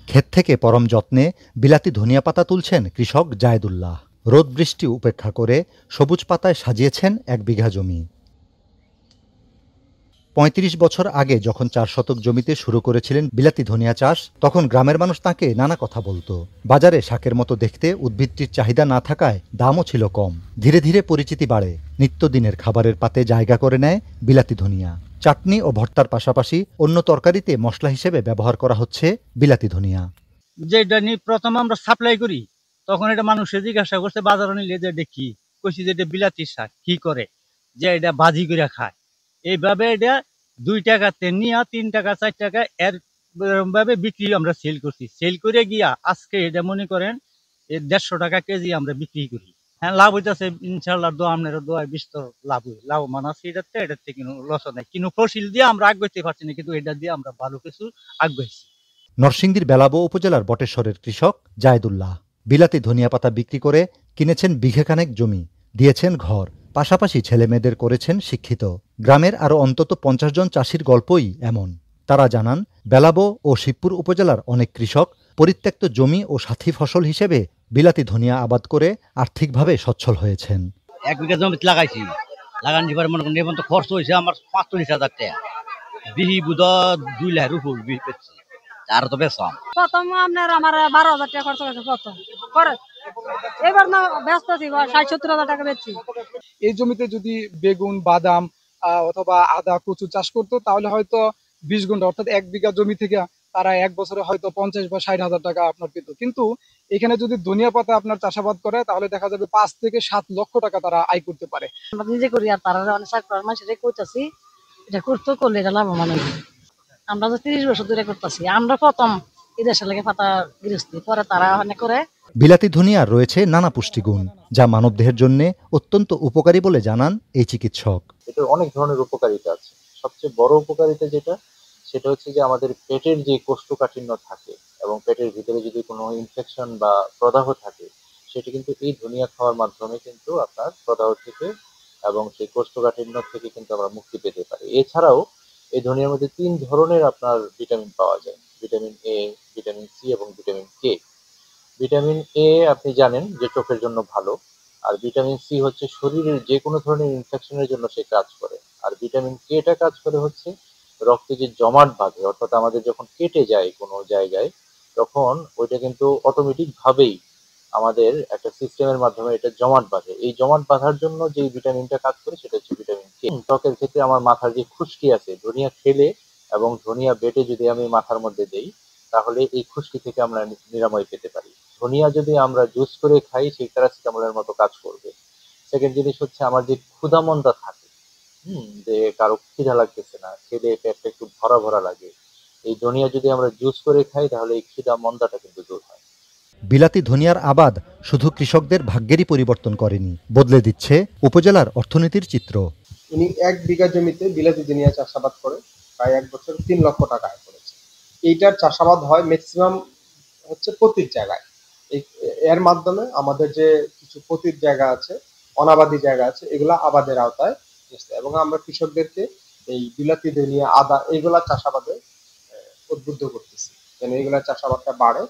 ক্ষেত থেকে পরম যত্নে বিলাতি ধনিয়া পাতা তুলছেন কৃষক জায়েদুল্লাহ। রোদ বৃষ্টি উপেক্ষা করে সবুজ পাতায় সাজিয়েছেন ১ বিঘা জমি। ৩৫ বছর আগে যখন ৪ শতক জমিতে শুরু করেছিলেন বিলাতি ধনিয়া চাষ, তখন গ্রামের মানুষ তাঁকে নানা কথা বলতো। বাজারে শাকের মতো দেখতে উদ্ভিদটির চাহিদা না থাকায় দামও ছিল কম। ধীরে ধীরে পরিচিতি বাড়ে, নিত্যদিনের খাবারের পাতে জায়গা করে নেয় বিলাতি ধনিয়া। চাটনি ও ভর্তার পাশাপাশি অন্য তরকারিতে মশলা হিসেবে ব্যবহার করা হচ্ছে বিলাতি ধনিয়া। যেটা নিয়ে প্রথম আমরা সাপ্লাই করি, তখন এটা মানুষে জিজ্ঞাসা করছে বাজারে নিলে যে এটা কি, কইছি যে এটা বিলাতি শাক, কি করে যে এটা ভাজি করে খায়। এইভাবে এটা 2 টাকাতে নিয়ে 3 টাকা 4 টাকা এর ভাবে বিক্রি আমরা সেল করছি। সেল করে গিয়া আজকে এটা মনে করেন 150 টাকা কেজি আমরা বিক্রি করি। হ্যাঁ, লাভ হইতেছে ইনশাল্লাহ, দোয়া আপনার দোয়ায় বিস্তর লাভ হয়, লাভবান আছে। এটাতে কোনো লস নাই, কিন্তু ফসিল দিয়ে আমরা আগাইতে পারছি না, কিন্তু এটা দিয়ে আমরা ভালো কিছু আগাইছি। নরসিংদীর বেলাবো উপজেলার বটেশ্বরের কৃষক জায়েদুল্লাহ বিলাতি ধনিয়া পাতা বিক্রি করে কিনেছেন বিঘেখানেক জমি, দিয়েছেন ঘর, পাশাপাশি ছেলেমেয়েদের করেছেন শিক্ষিত। গ্রামের আরও অন্তত ৫০ জন চাষির গল্পই এমন। তারা জানান, বেলাবো ও শিবপুর উপজেলার অনেক কৃষক পরিত্যক্ত জমি ও সাথী ফসল হিসেবে বিলাতি ধনিয়া আবাদ করে আর্থিকভাবে সচ্ছল হয়েছেন। 1 বিঘা জমিতে লাগাইছি, লাগানোর পরে মনে করেন তো খরচ হয়েছে আমার ৪৫,০০০ টাকা। বিহি বুধা 2 লাখের উপর বেচছি, আর তো বেচলাম। প্রথম আপনার আমার ১২,০০০ টাকা খরচ হয়েছে প্রথম, পরে এবার না ব্যস্ত আছি ৬০-৭০,০০০ টাকা বেচছি। এই জমিতে যদি বেগুন, বাদাম অথবা আদা, কচু চাষ করতো, তাহলে হয়তো ২০ ঘন্টা অর্থাৎ ১ বিঘা জমি থেকে তারা ১ বছরে হয়তো ৫০ বা ৬০,০০০ টাকা আপনার পেত। কিন্তু এখানে যদি ধনিয়া পাতা আপনার চাষাবাদ করে, তাহলে দেখা যাবে ৫ থেকে ৭ লক্ষ টাকা তারা আয় করতে পারে। আমরা নিজে করি, আর তারা অনেক চাকরি মানুষের করতেছি, এটা করলে এটা লাভবান হবে। আমরা তো ৩০ বছর ধরে করতেছি, আমরা প্রথম এই দেশের লাগে পাতা গৃহস্থী, পরে তারা অনেক করে। বিলাতি ধনিয়ার রয়েছে নানা পুষ্টিগুণ, যা মানবদেহের জন্য অত্যন্ত উপকারী বলে জানান এই চিকিৎসক। এটার অনেক ধরনের উপকারিতা আছে। সবচেয়ে বড় উপকারিতা সেটা হচ্ছে যে আমাদের পেটের যে কোষ্ঠকাঠিন্য থাকে এবং পেটের ভিতরে যদি কোনো ইনফেকশন বা প্রদাহ থাকে, সেটা কিন্তু এই ধনিয়া খাওয়ার মাধ্যমে কিন্তু আপনার প্রদাহ থেকে এবং সেই কোষ্ঠকাঠিন্য থেকে কিন্তু আমরা মুক্তি পেতে পারি। এছাড়াও এই ধনিয়ার মধ্যে 3 ধরনের আপনার ভিটামিন পাওয়া যায়: ভিটামিন এ, ভিটামিন সি এবং ভিটামিন কে। ভিটামিন এ আপনি জানেন যে চোখের জন্য ভালো, আর ভিটামিন সি হচ্ছে শরীরের যে কোনো ধরনের ইনফেকশনের জন্য সে কাজ করে, আর ভিটামিন কেটা কাজ করে হচ্ছে রক্তে যে জমাট বাঁধে, অর্থাৎ আমাদের যখন কেটে যায় কোনো জায়গায়, তখন ওইটা কিন্তু অটোমেটিক ভাবেই আমাদের একটা সিস্টেমের মাধ্যমে এটা জমাট বাঁধে। এই জমাট বাঁধার জন্য যে ভিটামিনটা কাজ করে সেটা হচ্ছে ভিটামিন কে। ত্বকের ক্ষেত্রে আমার মাথার যে খুশকি আছে, ধনিয়া খেলে এবং ধনিয়া বেটে যদি আমি মাথার মধ্যে দেই, তাহলে এই খুশকি থেকে আমরা নিরাময় পেতে পারি। ধনিয়া যদি আমরা জুস করে খাই, সেই প্যারাসিটামলের মতো কাজ করবে। সেকেন্ড জিনিস হচ্ছে আমার যে ক্ষুধামন্দা থাকে, যে কারো খিদা লাগতেছে না, খেলে পেটটা একটু ভরা ভরা লাগে, এই ধনিয়া যদি আমরা জুস করে খাই, তাহলে এই খিদা মন্দাটা কিন্তু দূর হয়। বিলাতি ধনিয়ার আবাদ শুধু কৃষকদের ভাগ্যেরই পরিবর্তন করেনি, বদলে দিচ্ছে উপজেলার অর্থনীতির চিত্র। উনি ১ বিঘা জমিতে বিলাতি ধনিয়া চাষাবাদ করে প্রায় ১ বছর ৩ লক্ষ টাকা আয় করেছে। এইটার চাষাবাদ হয় ম্যাক্সিমাম হচ্ছে পতির জায়গায়। এর মাধ্যমে আমাদের যে কিছু পতির জায়গা আছে, অনাবাদি জায়গা আছে, এগুলা আবাদের আওতায় এসেছে, এবং আমরা কৃষকদেরকে এই বিলাতি ধনিয়া, আদা এগুলা চাষাবাদে উদ্বুদ্ধ করতেছি, যেন এগুলা চাষাবাদটা বাড়ে।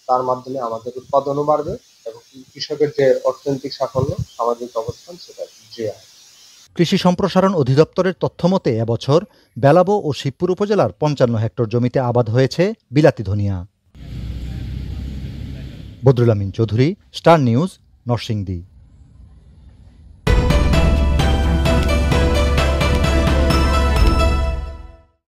তার মাধ্যমে আমাদের উৎপাদনও বাড়বে এবং কৃষকের যে অর্থনৈতিক সাফল্য, সামাজিক অবস্থান, সেটা দৃঢ় হয়। কৃষি সম্প্রসারণ অধিদপ্তরের তথ্যমতে এবছর বেলাবো ও শিবপুর উপজেলার ৫৫ হেক্টর জমিতে আবাদ হয়েছে বিলাতি ধনিয়া। বদরুল আমিন চৌধুরী, স্টার নিউজ, নরসিংদী।